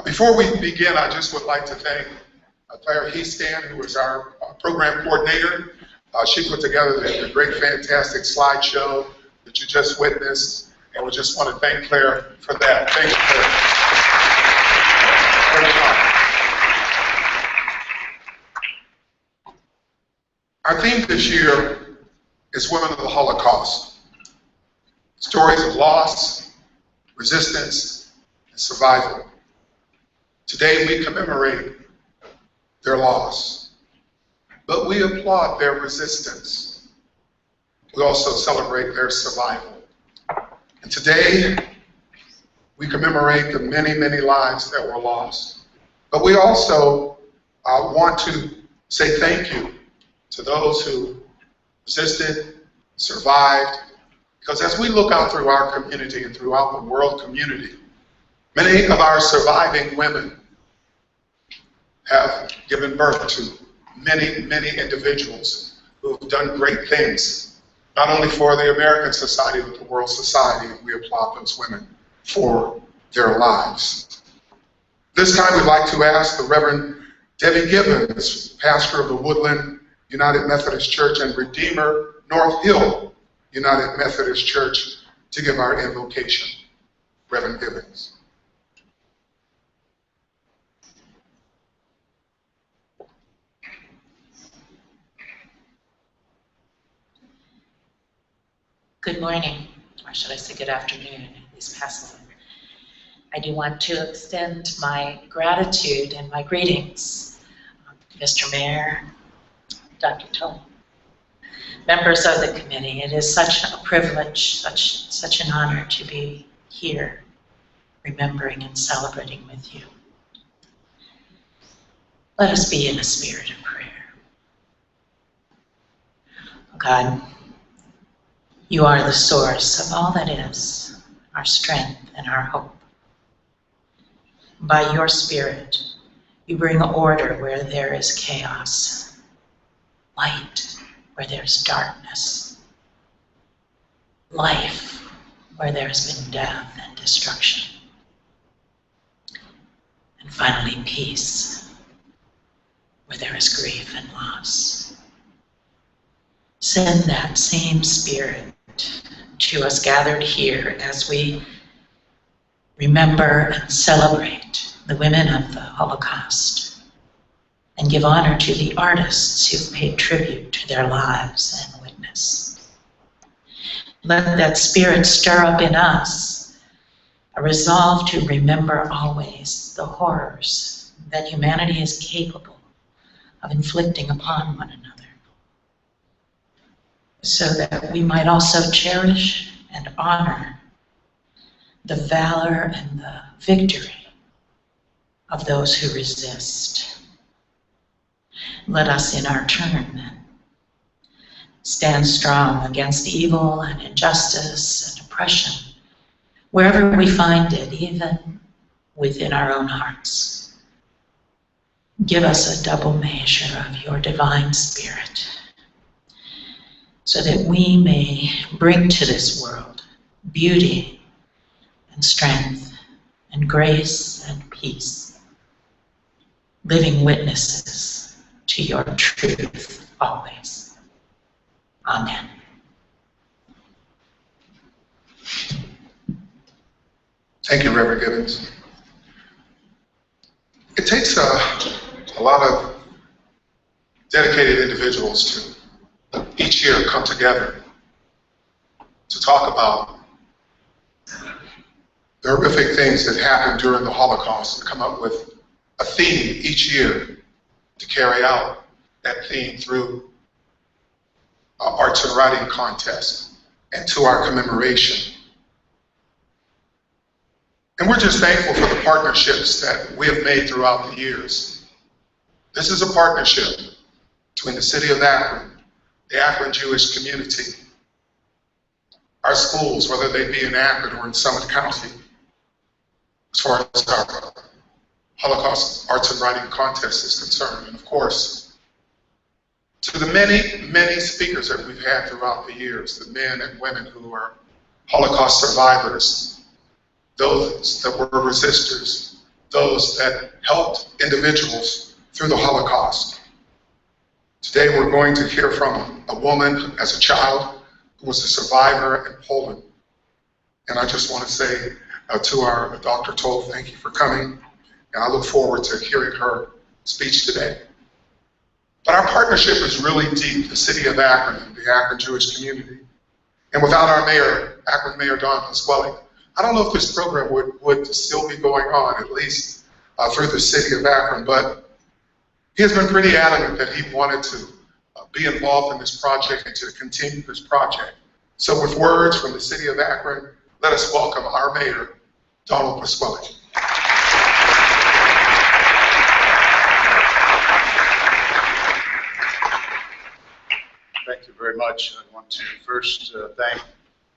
Before we begin, I just would like to thank Claire Heastan, who is our program coordinator. She put together the great, fantastic slideshow that you just witnessed, and we just want to thank Claire for that. Thank you, Claire. Our theme this year is Women of the Holocaust. Stories of loss, resistance, and survival. Today we commemorate their loss, but we applaud their resistance. We also celebrate their survival. And today we commemorate the many, many lives that were lost. But we also want to say thank you to those who resisted, survived, because as we look out through our community and throughout the world community, many of our surviving women have given birth to many, many individuals who have done great things, not only for the American society, but the world society, and we applaud those women for their lives. This time we'd like to ask the Reverend Debbie Gibbons, pastor of the Woodland United Methodist Church and Redeemer North Hill United Methodist Church, to give our invocation. Reverend Gibbons. Good morning, or should I say good afternoon, these past them. I do want to extend my gratitude and my greetings, Mr. Mayor, Dr. Toll, members of the committee. It is such a privilege, such an honor to be here, remembering and celebrating with you. Let us be in a spirit of prayer. Oh God, you are the source of all that is, our strength and our hope. By your Spirit, you bring order where there is chaos, light where there's darkness, life where there's been death and destruction, and finally peace where there is grief and loss. Send that same Spirit to us gathered here as we remember and celebrate the women of the Holocaust and give honor to the artists who've paid tribute to their lives and witness. Let that Spirit stir up in us a resolve to remember always the horrors that humanity is capable of inflicting upon one another, so that we might also cherish and honor the valor and the victory of those who resist. Let us in our turn then stand strong against evil and injustice and oppression, wherever we find it, even within our own hearts. Give us a double measure of your divine Spirit, so that we may bring to this world beauty and strength and grace and peace, living witnesses to your truth always. Amen. Thank you, Reverend Gibbons. It takes a lot of dedicated individuals to each year come together to talk about the horrific things that happened during the Holocaust and come up with a theme each year to carry out that theme through arts and writing contest and to our commemoration. And we're just thankful for the partnerships that we have made throughout the years. This is a partnership between the city of Akron, the Akron Jewish community, our schools, whether they be in Akron or in Summit County, as far as our Holocaust Arts and Writing Contest is concerned, and of course, to the many, many speakers that we've had throughout the years, the men and women who are Holocaust survivors, those that were resistors, those that helped individuals through the Holocaust. Today we're going to hear from a woman as a child who was a survivor in Poland. And I just want to say to our Dr. Toll, thank you for coming. And I look forward to hearing her speech today. But our partnership is really deep, the city of Akron and the Akron Jewish community. And without our mayor, Akron Mayor Don Pasquale, I don't know if this program would still be going on, at least through the city of Akron, but he has been pretty adamant that he wanted to be involved in this project and to continue this project. So with words from the city of Akron, let us welcome our mayor, Donald Pasquale. Thank you very much. I want to first thank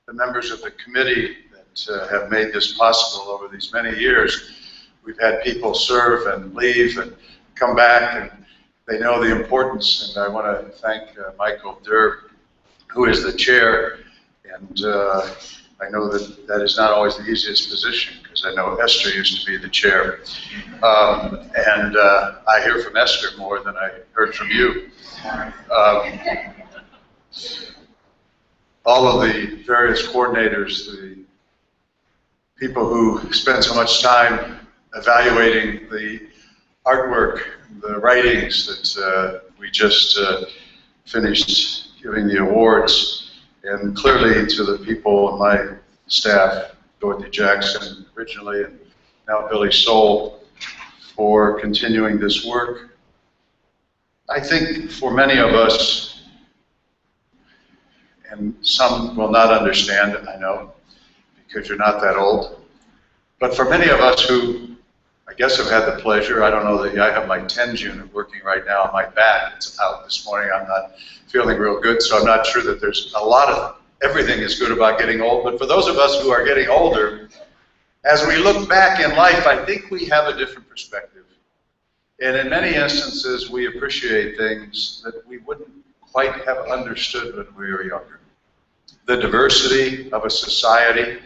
the members of the committee that have made this possible over these many years. We've had people serve and leave and come back, and they know the importance. And I want to thank Michael Durr, who is the chair. And I know that that is not always the easiest position, because I know Esther used to be the chair. And I hear from Esther more than I heard from you. All of the various coordinators, the people who spend so much time evaluating the artwork, the writings that we just finished giving the awards, and clearly to the people on my staff, Dorothy Jackson originally, and now Billy Soul, for continuing this work. I think for many of us, and some will not understand it, I know, because you're not that old, but for many of us who I guess have had the pleasure, I don't know that I have my TENS unit working right now on my back. It's out this morning. I'm not feeling real good, so I'm not sure that there's a lot of, everything is good about getting old, but for those of us who are getting older, as we look back in life, I think we have a different perspective. And in many instances, we appreciate things that we wouldn't quite have understood when we were younger. The diversity of a society,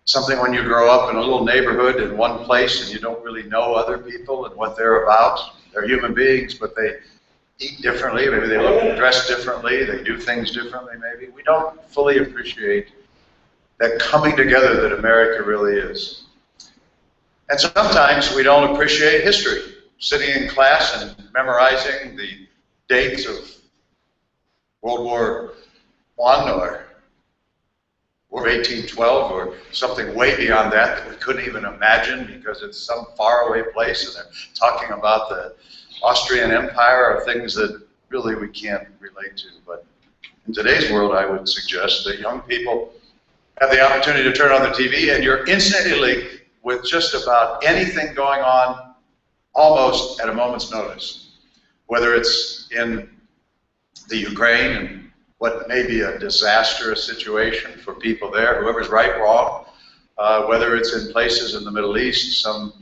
something when you grow up in a little neighborhood in one place and you don't really know other people and what they're about. They're human beings, but they eat differently, maybe they look dressed differently, they do things differently maybe. We don't fully appreciate that coming together that America really is. And sometimes we don't appreciate history. Sitting in class and memorizing the dates of World War I or War of 1812 or something way beyond that that we couldn't even imagine because it's some faraway place and they're talking about the Austrian Empire or things that really we can't relate to. But in today's world, I would suggest that young people have the opportunity to turn on the TV and you're instantly linked with just about anything going on almost at a moment's notice. Whether it's in the Ukraine and what may be a disastrous situation for people there, whoever's right, wrong, whether it's in places in the Middle East, some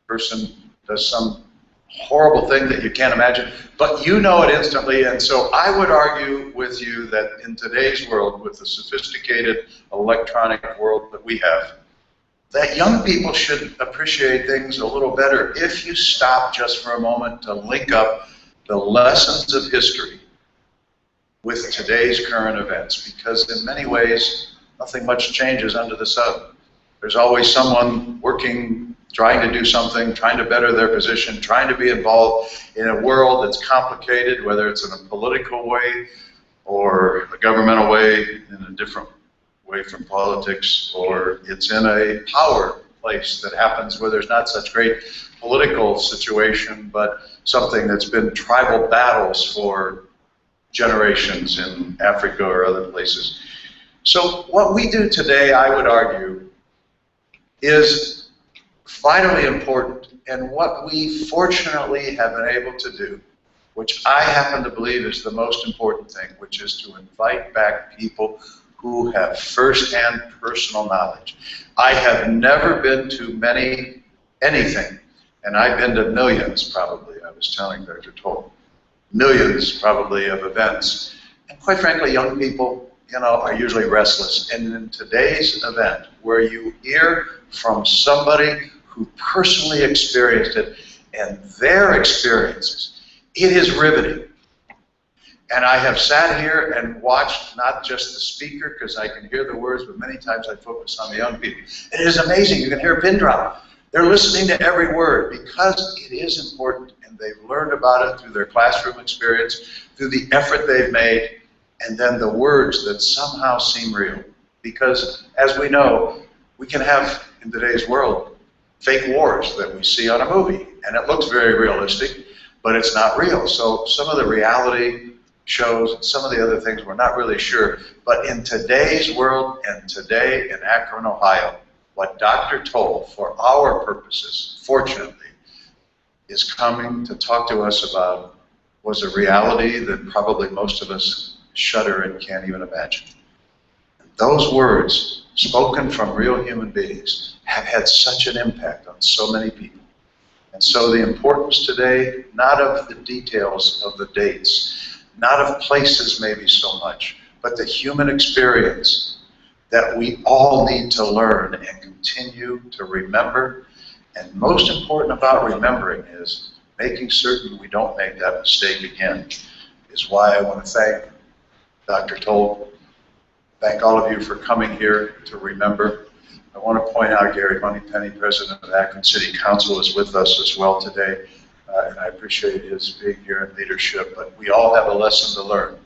person does some horrible thing that you can't imagine, but you know it instantly. And so I would argue with you that in today's world, with the sophisticated electronic world that we have, that young people should appreciate things a little better if you stop just for a moment to link up the lessons of history with today's current events, because in many ways, nothing much changes under the sun. There's always someone working, trying to do something, trying to better their position, trying to be involved in a world that's complicated, whether it's in a political way or a governmental way, in a different way from politics, or it's in a power place that happens where there's not such great political situation, but something that's been tribal battles for generations in Africa or other places. So what we do today, I would argue, is vitally important, and what we fortunately have been able to do, which I happen to believe is the most important thing, which is to invite back people who have first-hand personal knowledge. I have never been to anything, and I've been to millions probably, I was telling Dr. Toll, millions probably of events. And quite frankly, young people, are usually restless. And in today's event, where you hear from somebody who who personally experienced it and their experiences. It is riveting. And I have sat here and watched not just the speaker, because I can hear the words, but many times I focus on the young people. It is amazing. You can hear a pin drop. They're listening to every word because it is important, and they've learned about it through their classroom experience, through the effort they've made, and then the words that somehow seem real. Because, as we know, we can have, in today's world, fake wars that we see on a movie, and it looks very realistic, but it's not real. So some of the reality shows, and some of the other things we're not really sure. But in today's world, and today in Akron, Ohio, what Dr. Toll, for our purposes, fortunately, is coming to talk to us about was a reality that probably most of us shudder and can't even imagine. Those words, spoken from real human beings, have had such an impact on so many people. And so the importance today, not of the details of the dates, not of places maybe so much, but the human experience that we all need to learn and continue to remember. And most important about remembering is making certain we don't make that mistake again, is why I want to thank Dr. Toll, thank all of you for coming here to remember. I want to point out Gary Moneypenny, President of Akron City Council, is with us as well today, and I appreciate his being here in leadership, but we all have a lesson to learn.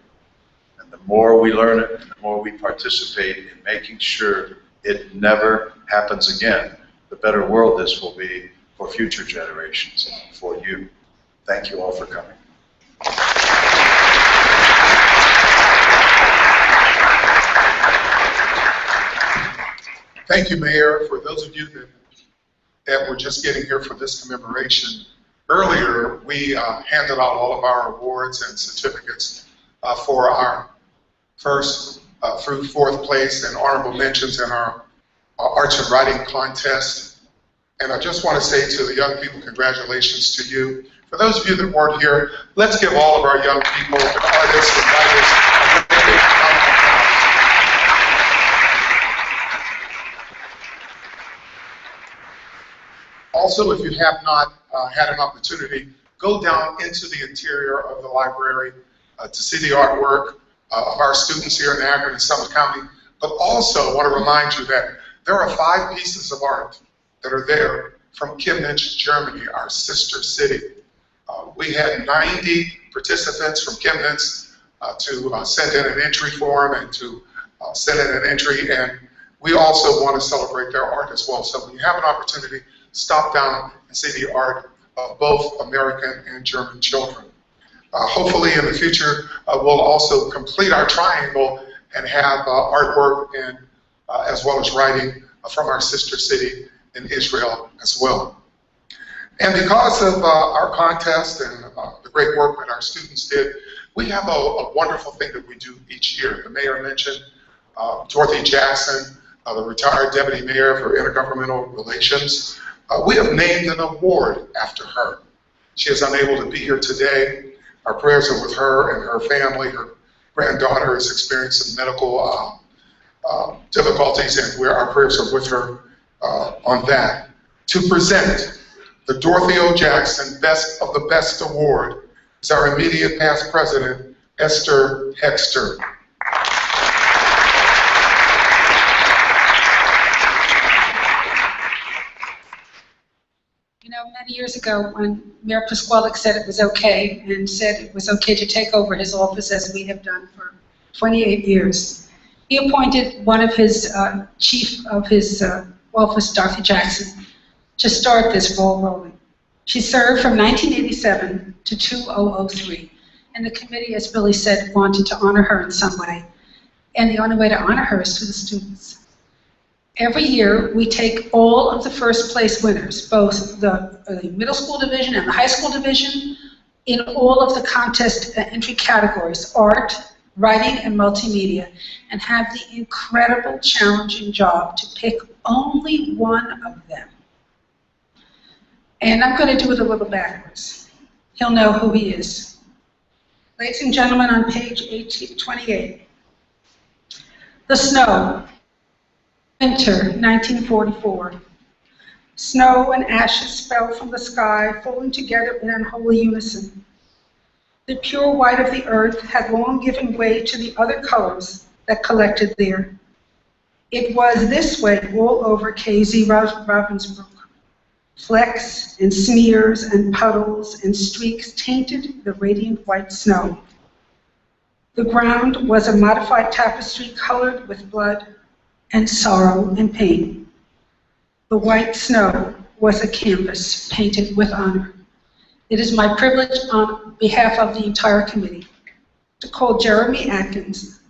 And the more we learn it, and the more we participate in making sure it never happens again, the better world this will be for future generations and for you. Thank you all for coming. Thank you, Mayor. For those of you that were just getting here for this commemoration, earlier we handed out all of our awards and certificates for our first through fourth place and honorable mentions in our arts and writing contest. And I just want to say to the young people, congratulations to you. For those of you that weren't here, let's give all of our young people, and artists and writers, a big round of applause. Also, if you have not had an opportunity, go down into the interior of the library to see the artwork of our students here in Akron and Summit County. But also, I want to remind you that there are 5 pieces of art that are there from Chemnitz, Germany, our sister city. We had 90 participants from Chemnitz to send in an entry form and to send in an entry, and we also want to celebrate their art as well. So when you have an opportunity, stop down and see the art of both American and German children. Hopefully in the future, we'll also complete our triangle and have artwork and as well as writing from our sister city in Israel as well. And because of our contest and the great work that our students did, we have a wonderful thing that we do each year. The mayor mentioned Dorothy Jackson, the retired deputy mayor for intergovernmental relations. We have named an award after her. She is unable to be here today. Our prayers are with her and her family. Her granddaughter has experienced some medical difficulties, and our prayers are with her on that. To present the Dorothy O. Jackson Best of the Best Award is our immediate past president, Esther Hexter. You know, many years ago when Mayor Pasquale said it was okay and said it was okay to take over his office as we have done for 28 years, he appointed one of his chief of his office, Dorothy Jackson, to start this ball rolling. She served from 1987 to 2003, and the committee, as Billy said, wanted to honor her in some way. And the only way to honor her is through the students. Every year, we take all of the first place winners, both the middle school division and the high school division, in all of the contest entry categories, art, writing, and multimedia, and have the incredible, challenging job to pick only one of them. And I'm going to do it a little backwards. He'll know who he is. Ladies and gentlemen, on page 28, The Snow, Winter, 1944. Snow and ashes fell from the sky, falling together in unholy unison. The pure white of the earth had long given way to the other colors that collected there. It was this way all over KZ Ravensbrück. Flecks and smears and puddles and streaks tainted the radiant white snow. The ground was a modified tapestry colored with blood and sorrow and pain. The white snow was a canvas painted with honor. It is my privilege on behalf of the entire committee to call Jeremy Atkins,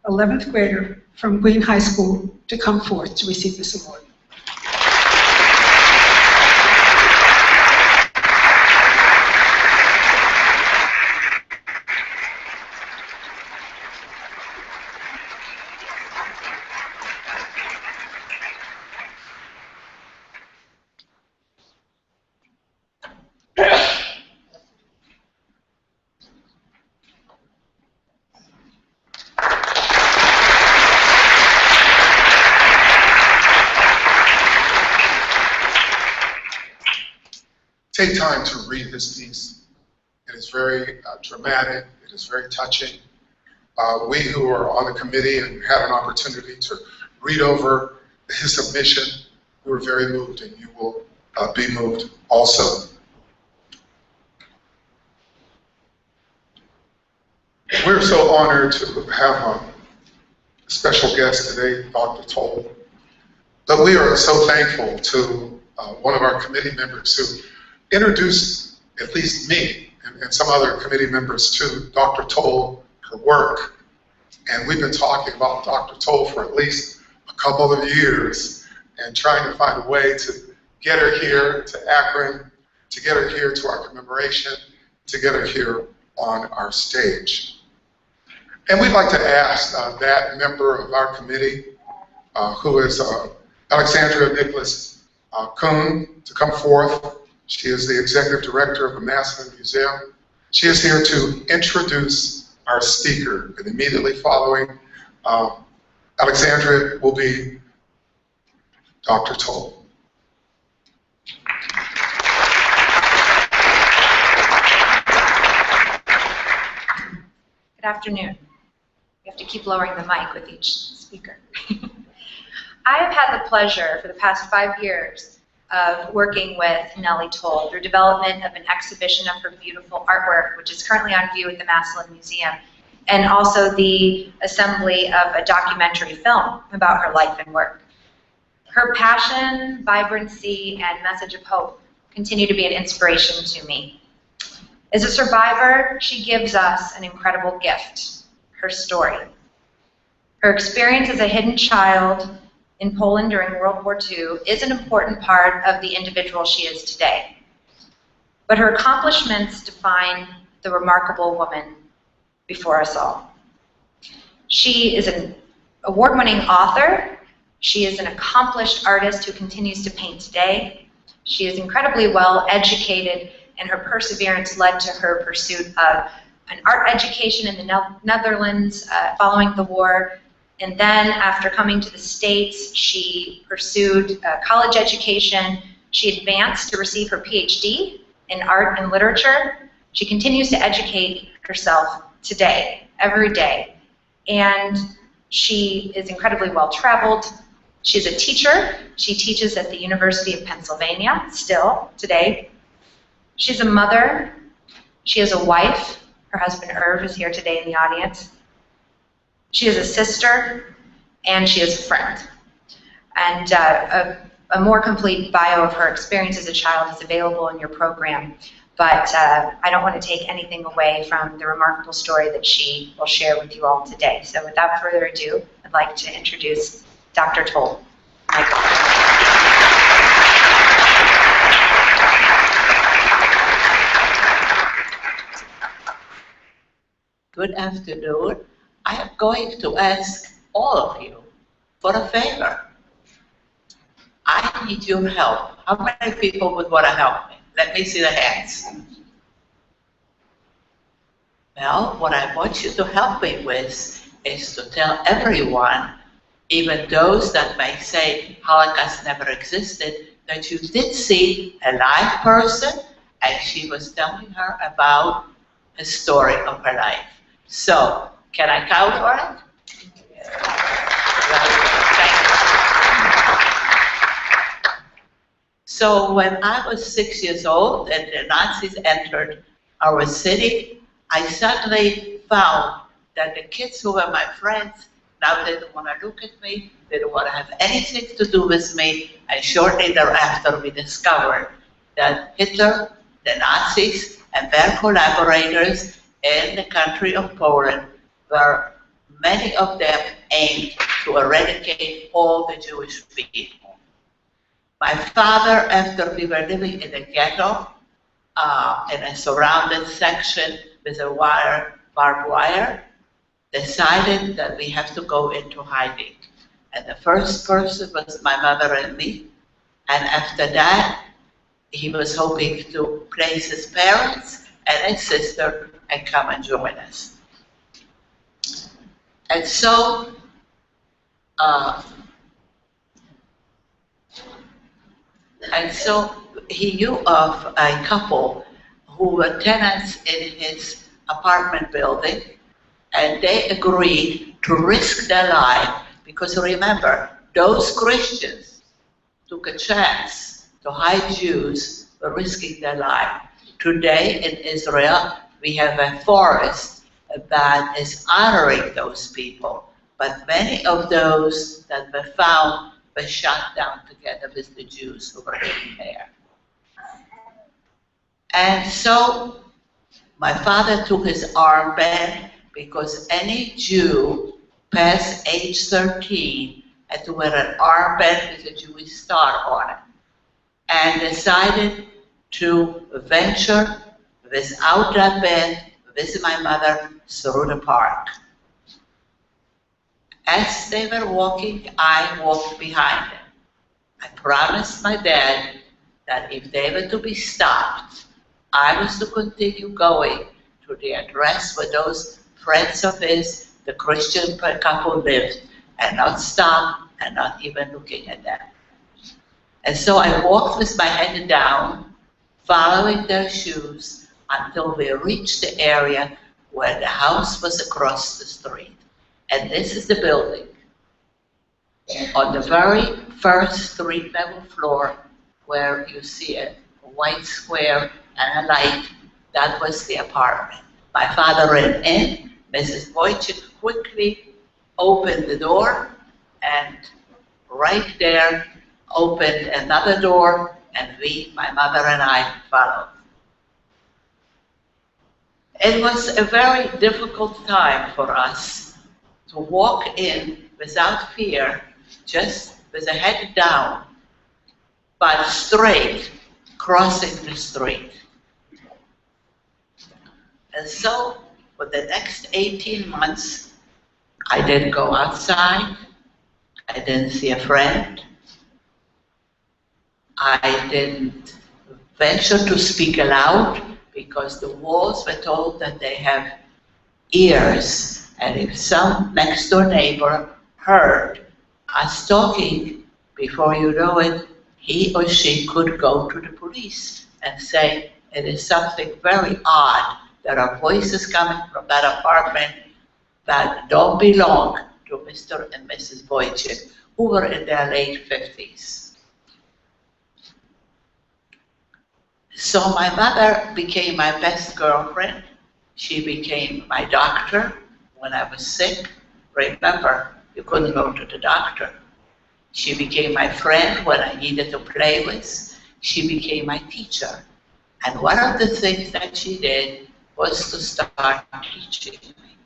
11th grader from Green High School, to come forth to receive this award. Take time to read this piece. It is very dramatic. It is very touching. We who are on the committee and had an opportunity to read over his submission, we were very moved, and you will be moved also. We're so honored to have a special guest today, Dr. Toll. But we are so thankful to one of our committee members who introduced, at least me, and some other committee members to Dr. Toll, her work. And we've been talking about Dr. Toll for at least a couple of years and trying to find a way to get her here to Akron, to get her here to our commemoration, to get her here on our stage. And we'd like to ask that member of our committee, who is Alexandria Nicholas Kuhn, to come forth. She is the Executive Director of the Massillon Museum. She is here to introduce our speaker, and immediately following Alexandria will be Dr. Toll. Good afternoon. You have to keep lowering the mic with each speaker. I have had the pleasure for the past 5 years of working with Nelly Toll through development of an exhibition of her beautiful artwork, which is currently on view at the Massillon Museum, and also the assembly of a documentary film about her life and work. Her passion, vibrancy, and message of hope continue to be an inspiration to me. As a survivor, she gives us an incredible gift, her story. Her experience as a hidden child in Poland during World War II is an important part of the individual she is today. But her accomplishments define the remarkable woman before us all. She is an award-winning author. She is an accomplished artist who continues to paint today. She is incredibly well educated, and her perseverance led to her pursuit of an art education in the Netherlands following the war. And then after coming to the States, she pursued a college education. She advanced to receive her PhD in art and literature. She continues to educate herself today, every day. And she is incredibly well-traveled. She's a teacher. She teaches at the University of Pennsylvania still today. She's a mother. She is a wife. Her husband Irv is here today in the audience. She is a sister, and she is a friend. And a more complete bio of her experience as a child is available in your program. But I don't want to take anything away from the remarkable story that she will share with you all today. So without further ado, I'd like to introduce Dr. Toll. Good afternoon. I am going to ask all of you for a favor. I need your help. How many people would want to help me? Let me see the hands. Well, what I want you to help me with is to tell everyone, even those that may say Holocaust never existed, that you did see a live person, and she was telling her about the story of her life. So, can I count on it? So when I was 6 years old and the Nazis entered our city, I suddenly found that the kids who were my friends now didn't want to look at me, didn't want to have anything to do with me, and shortly thereafter we discovered that Hitler, the Nazis, and their collaborators in the country of Poland were, many of them, aimed to eradicate all the Jewish people. My father, after we were living in a ghetto, in a surrounded section with a barbed wire, decided that we have to go into hiding. And the first person was my mother and me. And after that, he was hoping to place his parents and his sister and come and join us. And so, he knew of a couple who were tenants in his apartment building, and they agreed to risk their life, because remember, those Christians took a chance to hide Jews, were risking their life. Today in Israel, we have a forest that is honoring those people, but many of those that were found were shot down together with the Jews who were living there. And so my father took his armband, because any Jew past age 13 had to wear an armband with a Jewish star on it, and decided to venture without that band with my mother through the park. As they were walking, I walked behind them. I promised my dad that if they were to be stopped, I was to continue going to the address where those friends of his, the Christian couple, lived, and not stop and not even looking at them. And so I walked with my head down, following their shoes, until we reached the area where the house was across the street. And this is the building. On the very first street level floor, where you see a white square and a light, that was the apartment. My father ran in, Mrs. Wojcik quickly opened the door, and right there opened another door, and we, my mother and I, followed. It was a very difficult time for us to walk in without fear, just with a head down, but straight, crossing the street. And so, for the next 18 months, I didn't go outside, I didn't see a friend, I didn't venture to speak aloud, because the walls were told that they have ears, and if some next door neighbor heard us talking, before you know it, he or she could go to the police and say, it is something very odd. There are voices coming from that apartment that don't belong to Mr. and Mrs. Wojcik, who were in their late 50s. So my mother became my best girlfriend. She became my doctor when I was sick. Remember, you couldn't go to the doctor. She became my friend when I needed to play with. She became my teacher. And one of the things that she did was to start teaching me.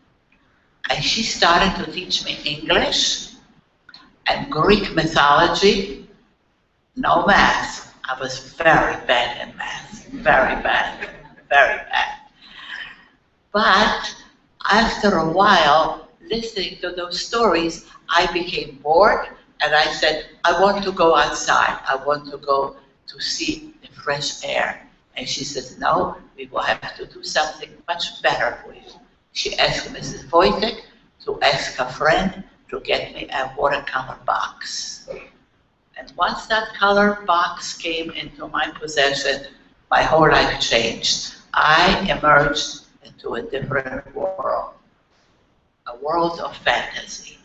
And she started to teach me English and Greek mythology, no math. I was very bad in math, very bad, very bad. But after a while, listening to those stories, I became bored, and I said, I want to go outside. I want to go to see the fresh air. And she says, no, we will have to do something much better for you. She asked Mrs. Wojcik to ask her friend to get me a watercolor box. And once that color box came into my possession, my whole life changed. I emerged into a different world, a world of fantasy.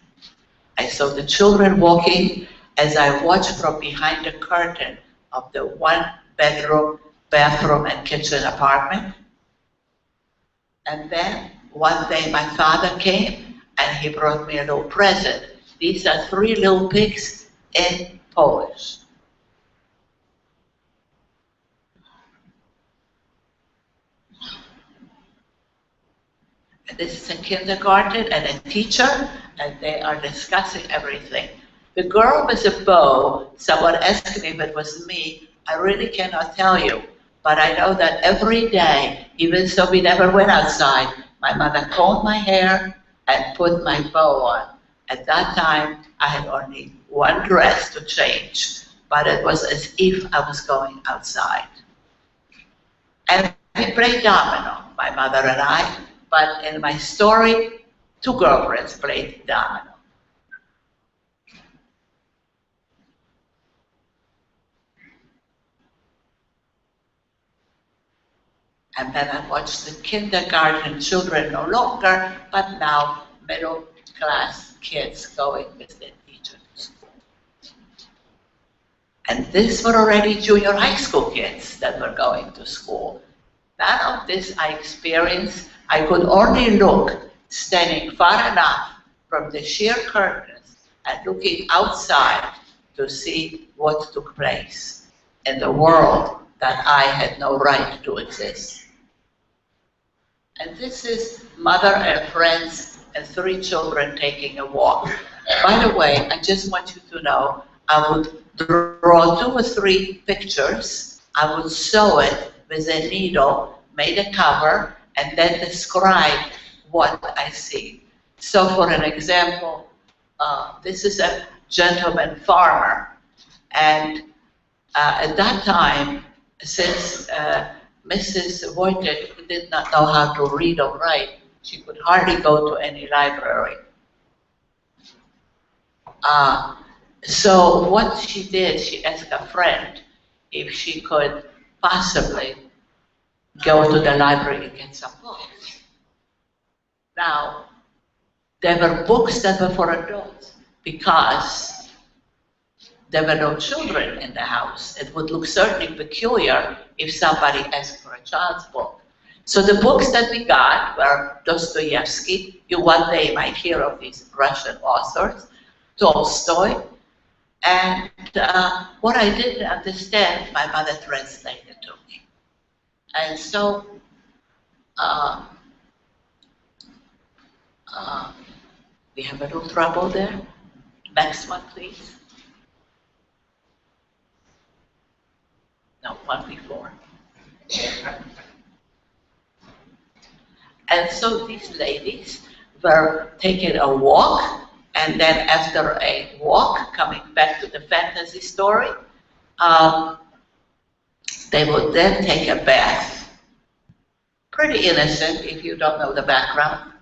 I saw the children walking as I watched from behind the curtain of the one-bedroom, bathroom, and kitchen apartment. And then one day my father came and he brought me a little present. These are 3 little pigs in Polish. And this is a kindergarten and a teacher, and they are discussing everything. The girl with the bow, someone asked me if it was me. I really cannot tell you, but I know that every day, even though we never went outside, my mother combed my hair and put my bow on. At that time, I had only one dress to change, but it was as if I was going outside. And we played domino, my mother and I, but in my story, 2 girlfriends played domino. And then I watched the kindergarten children no longer, but now middle class kids going with their teacher to school. And these were already junior high school kids that were going to school. None of this I experienced. I could only look standing far enough from the sheer curtains and looking outside to see what took place in the world that I had no right to exist. And this is mother and friends and 3 children taking a walk. By the way, I just want you to know, I would draw 2 or 3 pictures, I would sew it with a needle, made a cover, and then describe what I see. So for an example, this is a gentleman farmer, and at that time, since Mrs. Wojtek did not know how to read or write, she could hardly go to any library. So what she did, she asked a friend if she could possibly go to the library and get some books. Now, there were books that were for adults because there were no children in the house. It would look certainly peculiar if somebody asked for a child's book. So the books that we got were Dostoevsky. You one day might hear of these Russian authors, Tolstoy, and what I didn't understand, my mother translated to me. And so we have a little trouble there. Next one, please. No, one before. And so these ladies were taking a walk, and then after a walk, coming back to the fantasy story, they would then take a bath. Pretty innocent if you don't know the background.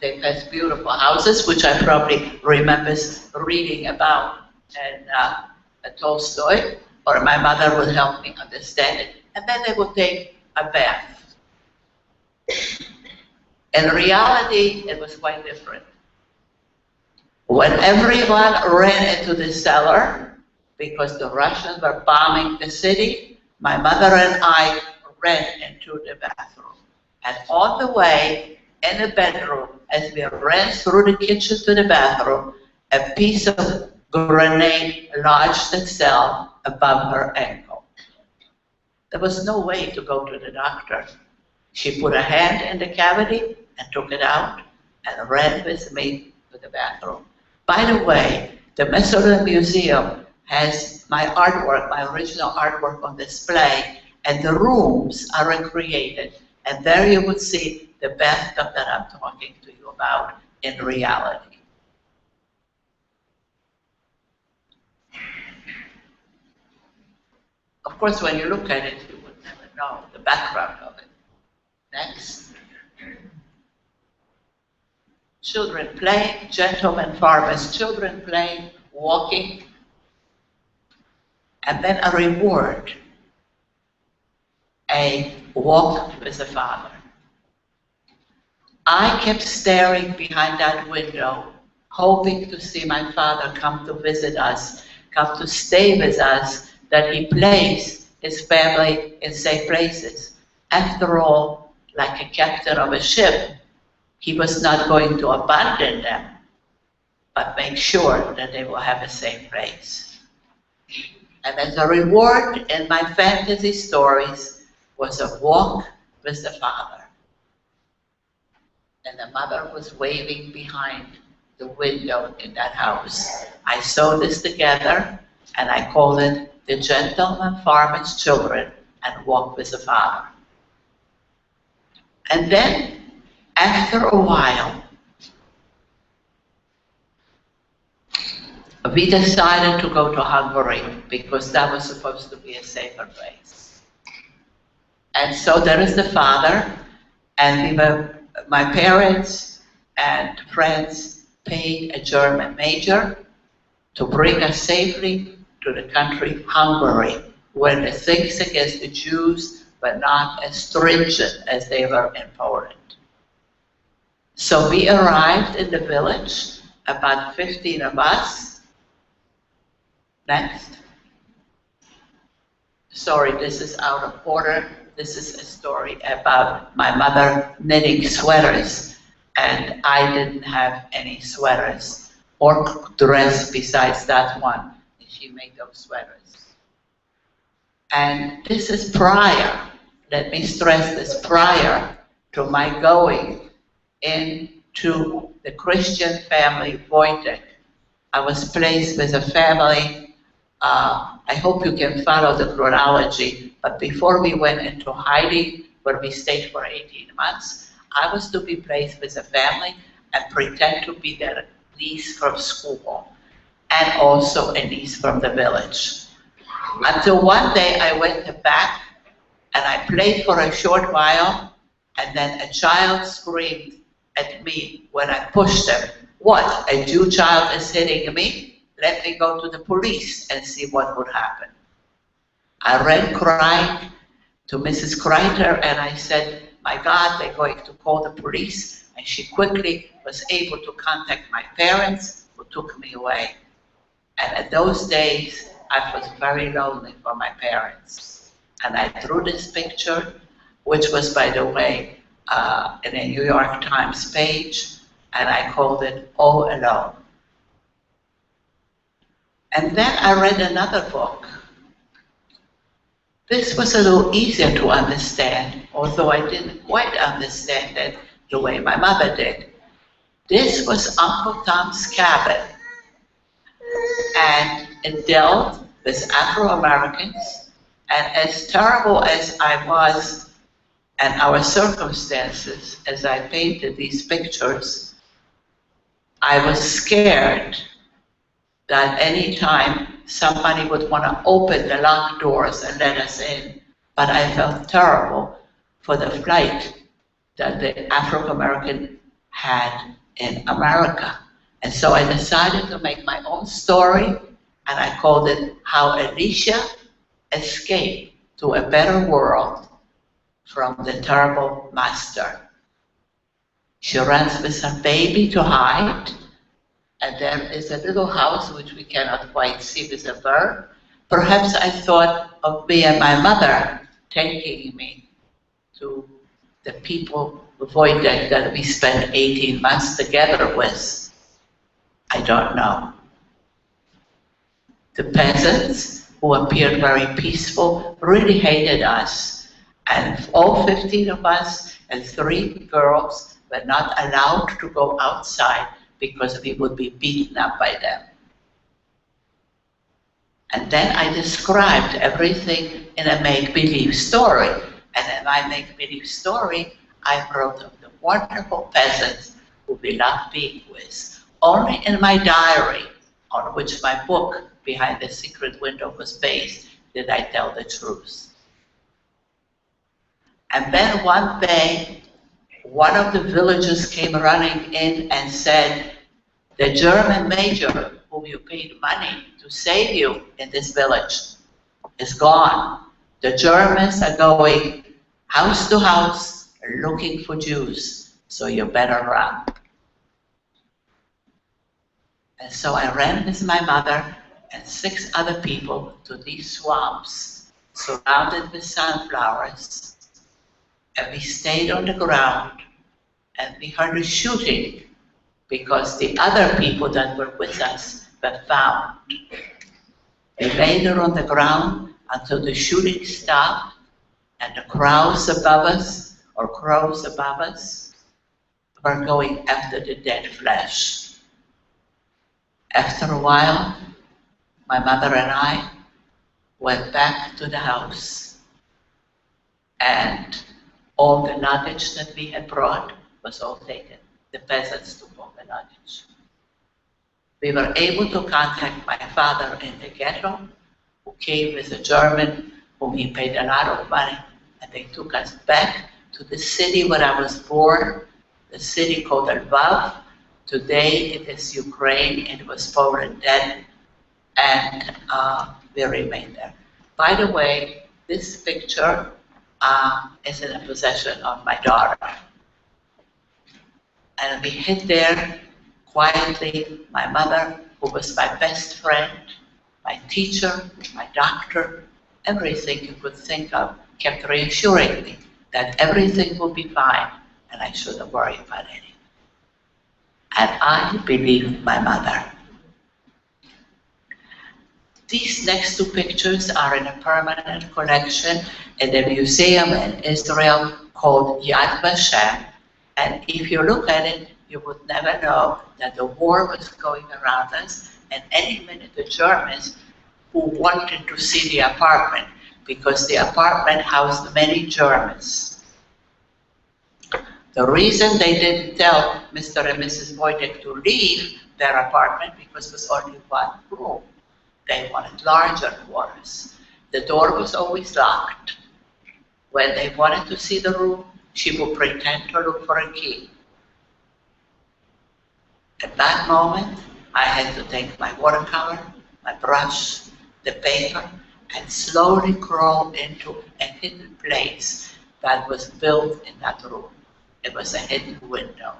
They pass beautiful houses, which I probably remember reading about in Tolstoy, or my mother would help me understand it. And then they would take a bath. In reality, it was quite different. When everyone ran into the cellar, because the Russians were bombing the city, my mother and I ran into the bathroom. And on the way, in the bedroom, as we ran through the kitchen to the bathroom, a piece of grenade lodged itself above her ankle. There was no way to go to the doctor. She put a hand in the cavity and took it out and ran with me to the bathroom. By the way, the Mesolin Museum has my artwork, my original artwork on display, and the rooms are recreated. And there you would see the bathtub that I'm talking to you about in reality. Of course, when you look at it, you would never know the background of it. Next. Children playing, gentlemen farmers, children playing, walking, and then a reward, a walk with the Father. I kept staring behind that window, hoping to see my father come to visit us, come to stay with us, that he placed his family in safe places. After all, like a captain of a ship, he was not going to abandon them, but make sure that they will have a safe place. And as a reward in my fantasy stories was a walk with the Father. And the mother was waving behind the window in that house. I sewed this together and I called it The Gentleman Farmer's Children and Walk with the Father. And then, after a while, we decided to go to Hungary because that was supposed to be a safer place. And so there is the father, and my parents and friends paid a German major to bring us safely to the country Hungary, where the things against the Jews were not as stringent as they were in Poland. So we arrived in the village, about 15 of us. Next. Sorry, this is out of order. This is a story about my mother knitting sweaters, and I didn't have any sweaters or dress besides that one. She made those sweaters. And this is prior, let me stress this, prior to my going into the Christian family Wojtek. I was placed with a family, I hope you can follow the chronology, but before we went into hiding, where we stayed for 18 months, I was to be placed with a family and pretend to be their niece from school, and also a niece from the village. Until one day I went back and I played for a short while, and then a child screamed at me when I pushed him. What, a Jew child is hitting me? Let me go to the police and see what would happen. I ran crying to Mrs. Kreiter and I said, my God, they're going to call the police. And she quickly was able to contact my parents, who took me away. And at those days, I was very lonely for my parents. And I drew this picture, which was, by the way, in a New York Times page, and I called it All Alone. And then I read another book. This was a little easier to understand, although I didn't quite understand it the way my mother did. This was Uncle Tom's Cabin, and it dealt with Afro-Americans, and as terrible as I was and our circumstances as I painted these pictures, I was scared that any time somebody would want to open the locked doors and let us in. But I felt terrible for the plight that the Afro-American had in America. And so I decided to make my own story, and I called it How Alicia Escaped to a Better World from the Terrible Master. She runs with her baby to hide, and there is a little house which we cannot quite see with a bird. Perhaps I thought of me and my mother taking me to the people of Wojtek that we spent 18 months together with. I don't know. The peasants, who appeared very peaceful, really hated us. And all 15 of us and 3 girls were not allowed to go outside because we would be beaten up by them. And then I described everything in a make-believe story. And in my make-believe story, I wrote of the wonderful peasants who we loved being with. Only in my diary, on which my book, Behind the Secret Window, was based, did I tell the truth. And then one day, one of the villagers came running in and said, the German major who whom you paid money to save you in this village is gone. The Germans are going house to house looking for Jews, so you better run. And so I ran with my mother and 6 other people to these swamps, surrounded with sunflowers. And we stayed on the ground, and we heard a shooting because the other people that were with us were found. We lay there on the ground until the shooting stopped, and the crows above us were going after the dead flesh. After a while, my mother and I went back to the house, and all the luggage that we had brought was all taken. The peasants took all the luggage. We were able to contact my father in the ghetto, who came with a German whom he paid a lot of money, and they took us back to the city where I was born, the city called Lvov. Today it is Ukraine, it was Poland then, and we remained there. By the way, this picture is in the possession of my daughter. And we hid there quietly. My mother, who was my best friend, my teacher, my doctor, everything you could think of, kept reassuring me that everything will be fine and I shouldn't worry about anything. And I believed my mother. These next 2 pictures are in a permanent collection in the museum in Israel called Yad Vashem. And if you look at it, you would never know that the war was going around us, and any minute the Germans who wanted to see the apartment, because the apartment housed many Germans. The reason they didn't tell Mr. and Mrs. Wojtek to leave their apartment because it was only 1 room. They wanted larger quarters. The door was always locked. When they wanted to see the room, she would pretend to look for a key. At that moment, I had to take my watercolor, my brush, the paper, and slowly crawl into a hidden place that was built in that room. It was a hidden window.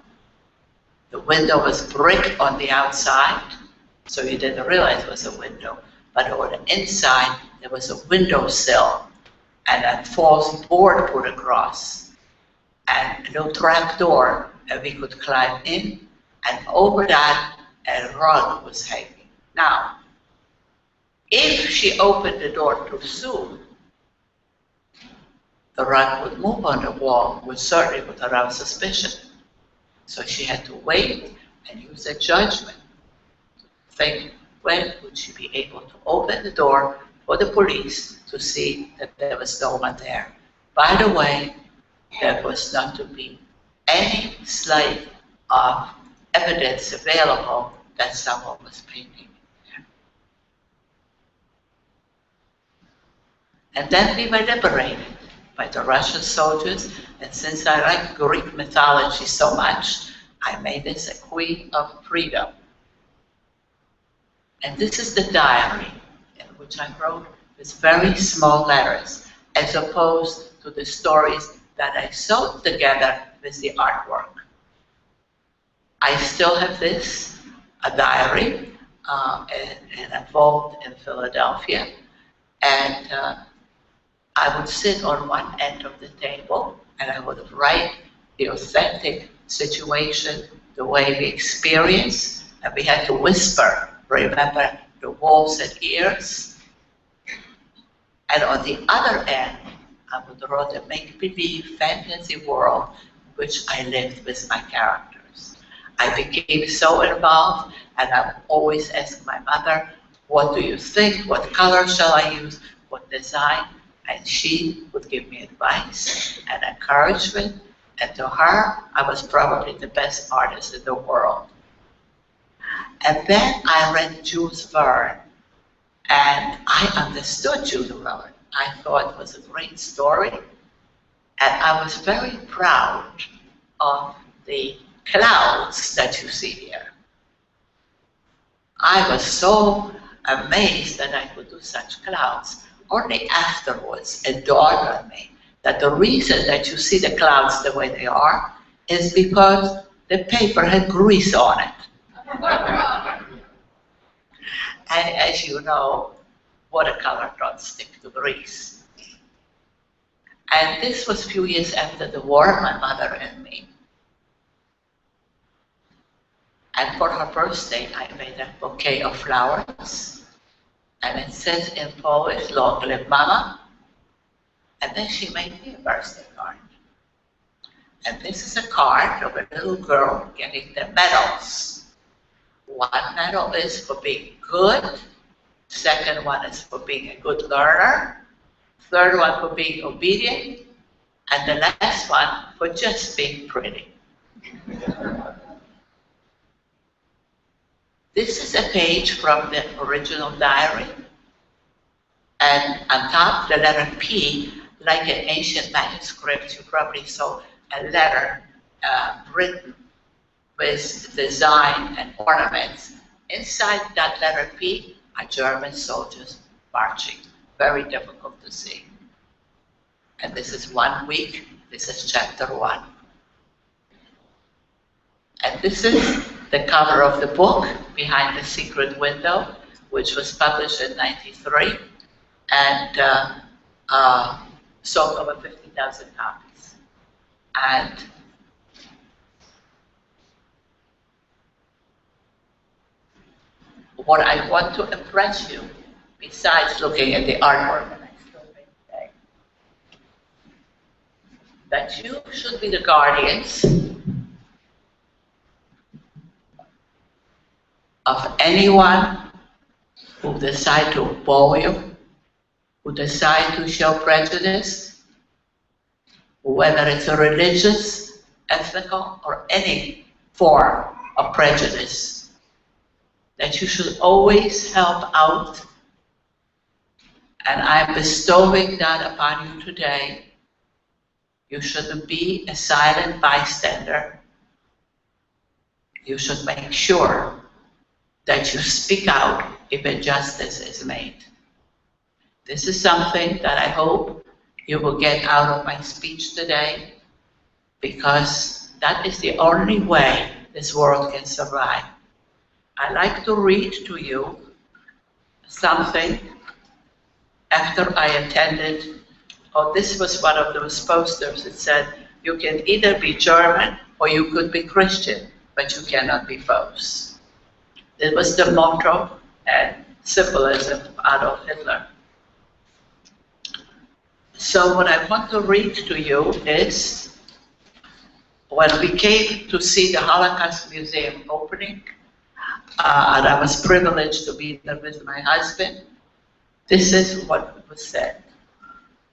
The window was brick on the outside, so you didn't realize it was a window. But on the inside, there was a windowsill and a false board put across, and a little trap door, and we could climb in, and over that, a rug was hanging. Now, if she opened the door too soon, the rug would move on the wall, which certainly would arouse suspicion. So she had to wait and use her judgment to think, when would she be able to open the door for the police to see that there was no one there. By the way, there was not to be any slight of evidence available that someone was painting there. And then we were liberated by the Russian soldiers, and since I like Greek mythology so much, I made this a queen of freedom. And this is the diary in which I wrote with very small letters, as opposed to the stories that I sewed together with the artwork. I still have this, a diary, in a vault in Philadelphia, and I would sit on one end of the table and I would write the authentic situation, the way we experienced, and we had to whisper. Remember the wolves and ears? And on the other end, I would write a make-believe fantasy world in which I lived with my characters. I became so involved, and I would always ask my mother, what do you think? What color shall I use? What design? And she would give me advice and encouragement, and to her, I was probably the best artist in the world. And then I read Jules Verne, and I understood Jules Verne. I thought it was a great story, and I was very proud of the clouds that you see here. I was so amazed that I could do such clouds. Only afterwards it dawned on me that the reason that you see the clouds the way they are is because the paper had grease on it. And as you know, watercolor don't stick to grease. And this was a few years after the war, my mother and me. And for her birthday, I made a bouquet of flowers. And it says in Polish, "Long live Mama." And then she made me a birthday card. And this is a card of a little girl getting the medals. One medal is for being good. Second one is for being a good learner. Third one for being obedient. And the last one for just being pretty. This is a page from the original diary. And on top, the letter P, like an ancient manuscript, you probably saw a letter written with design and ornaments. Inside that letter P are German soldiers marching. Very difficult to see. And this is 1 week. This is chapter 1. And this is the cover of the book, Behind the Secret Window, which was published in '93 and sold over 50,000 copies. And what I want to impress you, besides looking at the artwork, and I still think today, that you should be the guardians of anyone who decide to oppose you, who decide to show prejudice, whether it's a religious, ethnical, or any form of prejudice, that you should always help out. And I'm bestowing that upon you today. You shouldn't be a silent bystander. You should make sure that you speak out if injustice is made. This is something that I hope you will get out of my speech today, because that is the only way this world can survive. I like to read to you something after I attended, this was one of those posters that said, you can either be German or you could be Christian, but you cannot be foes. It was the motto and symbolism of Adolf Hitler. So what I want to read to you is, when we came to see the Holocaust Museum opening, and I was privileged to be there with my husband, this is what was said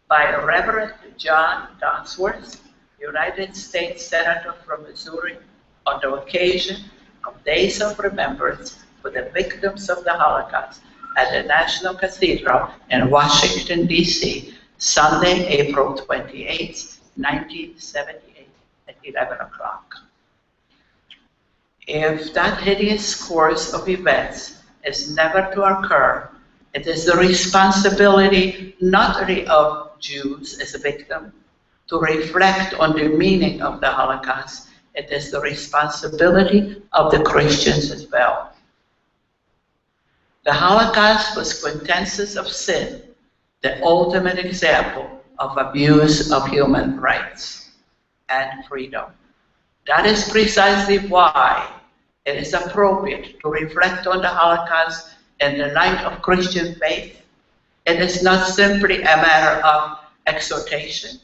by Reverend John Donsworth, United States Senator from Missouri, on the occasion of Days of Remembrance for the victims of the Holocaust at the National Cathedral in Washington, D.C., Sunday, April 28, 1978, at 11 o'clock. If that hideous course of events is never to occur, it is the responsibility not only of Jews as a victim to reflect on the meaning of the Holocaust, it is the responsibility of the Christians as well. The Holocaust was quintessence of sin, the ultimate example of abuse of human rights and freedom. That is precisely why it is appropriate to reflect on the Holocaust in the light of Christian faith. It is not simply a matter of exhortation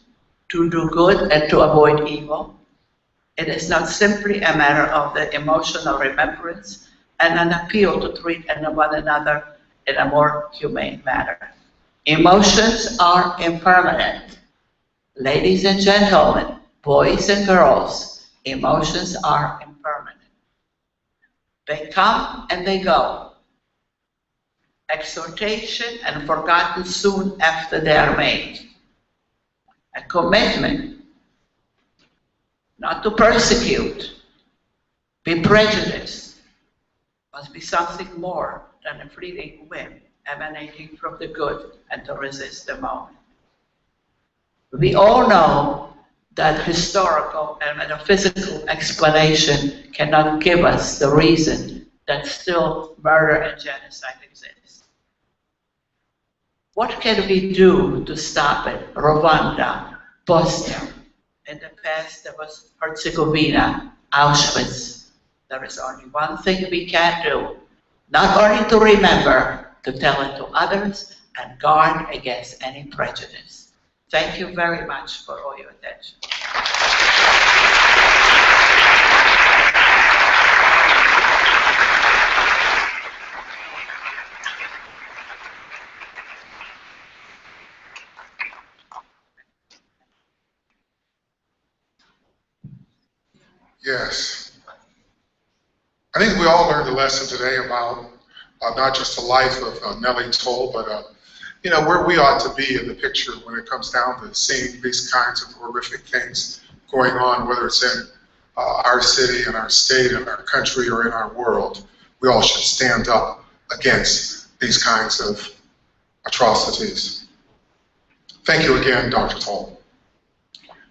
to do good and to avoid evil. It is not simply a matter of the emotional remembrance and an appeal to treat one another in a more humane manner. Emotions are impermanent. Ladies and gentlemen, boys and girls, emotions are impermanent. They come and they go. Exhortation and forgotten soon after they are made. A commitment not to persecute, be prejudiced, must be something more than a fleeting whim emanating from the good and to resist the moment. We all know that historical and metaphysical explanation cannot give us the reason that still murder and genocide exist. What can we do to stop it? Rwanda, Bosnia. In the past, there was Herzegovina, Auschwitz. There is only one thing we can do, not only to remember, to tell it to others and guard against any prejudice. Thank you very much for all your attention. Yes. I think we all learned a lesson today about not just the life of Nelly Toll, but you know, where we ought to be in the picture when it comes down to seeing these kinds of horrific things going on, whether it's in our city, in our state, in our country, or in our world. We all should stand up against these kinds of atrocities. Thank you again, Dr. Toll.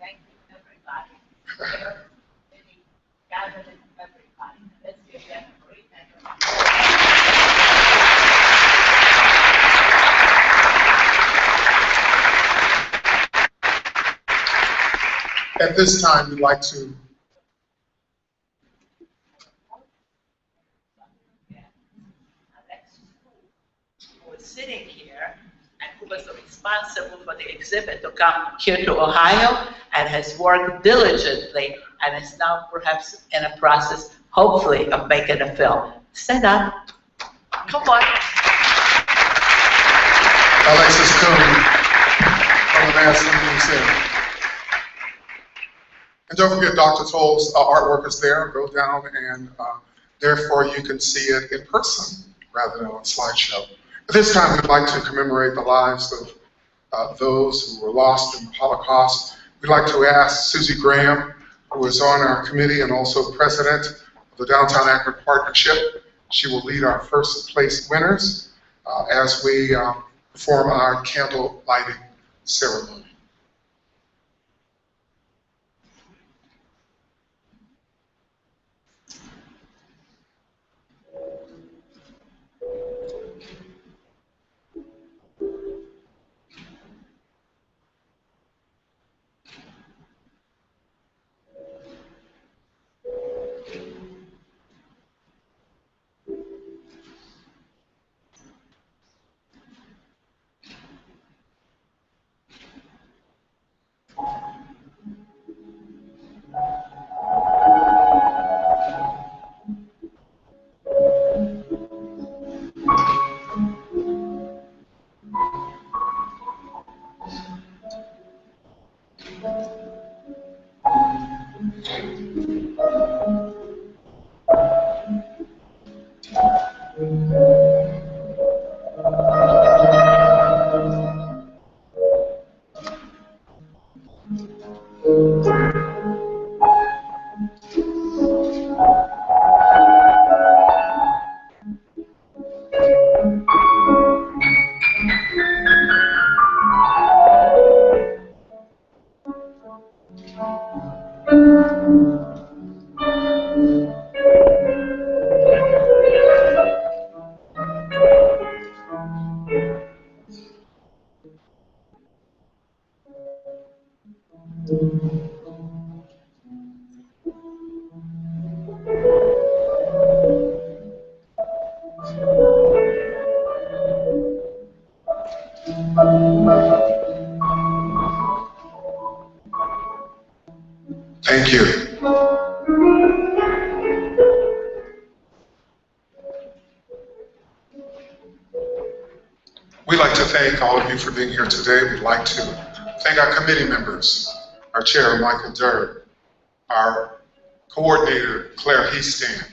Thank you, everybody. Gathering everybody. Let's give them a great At this time, we'd like to who was sitting here and who was responsible for the exhibit to come here to Ohio and has worked diligently and is now perhaps in a process, hopefully, of making a film. Stand up. Come on. Alexis Cooney from the National Museum. And don't forget Dr. Toll's artwork is there. Go down and therefore you can see it in person rather than on a slideshow. At this time, we'd like to commemorate the lives of those who were lost in the Holocaust. We'd like to ask Susie Graham, who is on our committee and also president of the Downtown Akron Partnership. She will lead our first place winners as we perform our candle lighting ceremony. Thank you. We'd like to thank all of you for being here today. We'd like to thank our committee members, our chair, Michael Durr, our coordinator, Claire Heastan,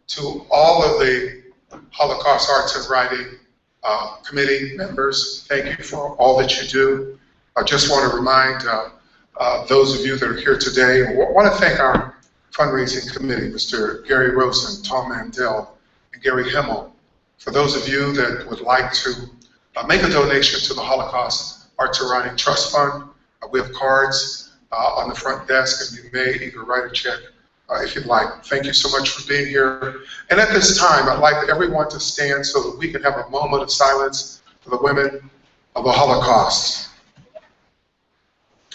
to all of the Holocaust Arts and Writing committee members. Thank you for all that you do. I just want to remind those of you that are here today, I want to thank our fundraising committee, Mr. Gary Rosen, Tom Mandel, and Gary Himmel. For those of you that would like to make a donation to the Holocaust Art to Writing Trust Fund, we have cards on the front desk, and you may either write a check if you'd like. Thank you so much for being here. And at this time, I'd like everyone to stand so that we can have a moment of silence for the women of the Holocaust.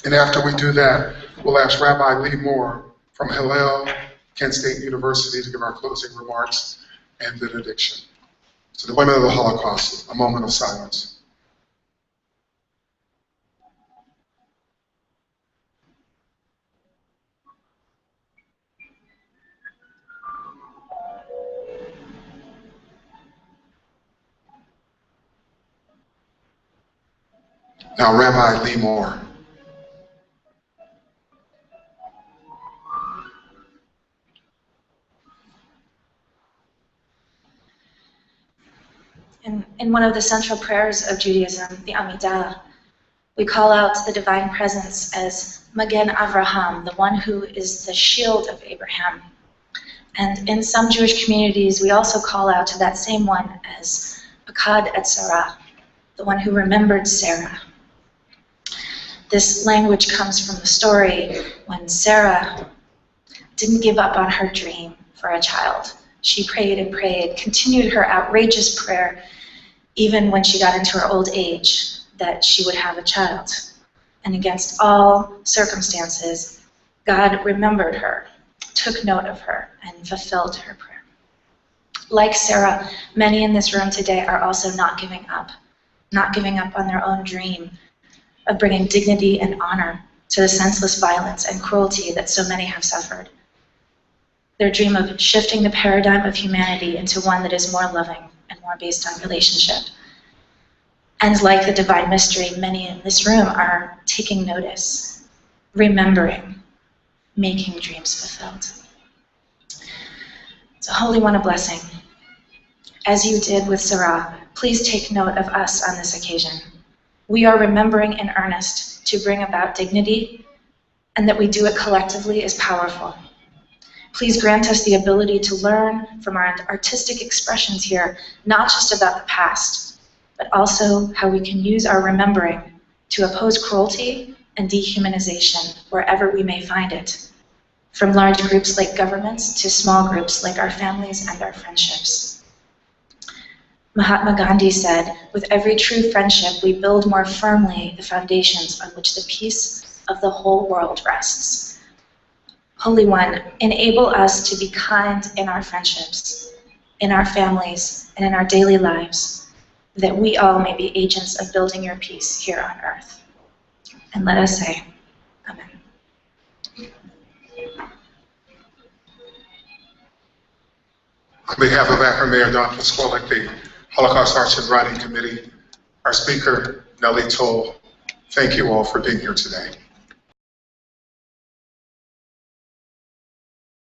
And after we do that, we'll ask Rabbi Lee Moore from Hillel, Kent State University, to give our closing remarks and benediction. To the women of the Holocaust, a moment of silence. Now, Rabbi Lee Moore. In one of the central prayers of Judaism, the Amidah, we call out the divine presence as Magen Avraham, the one who is the shield of Abraham. And in some Jewish communities, we also call out to that same one as Akkad et Sarah, the one who remembered Sarah. This language comes from the story when Sarah didn't give up on her dream for a child. She prayed and prayed, continued her outrageous prayer, even when she got into her old age, that she would have a child. And against all circumstances, God remembered her, took note of her, and fulfilled her prayer. Like Sarah, many in this room today are also not giving up on their own dream of bringing dignity and honor to the senseless violence and cruelty that so many have suffered. Their dream of shifting the paradigm of humanity into one that is more loving and more based on relationship. And like the divine mystery, many in this room are taking notice, remembering, making dreams fulfilled. So Holy One, a blessing. As you did with Sarah, please take note of us on this occasion. We are remembering in earnest to bring about dignity, and that we do it collectively is powerful. Please grant us the ability to learn from our artistic expressions here, not just about the past, but also how we can use our remembering to oppose cruelty and dehumanization wherever we may find it, from large groups like governments to small groups like our families and our friendships. Mahatma Gandhi said, with every true friendship, we build more firmly the foundations on which the peace of the whole world rests. Holy One, enable us to be kind in our friendships, in our families, and in our daily lives, that we all may be agents of building your peace here on earth. And let us say, Amen. On behalf of Akron Mayor Don Pasquale, the Holocaust Arts and Writing Committee, our speaker, Nelly Toll, thank you all for being here today.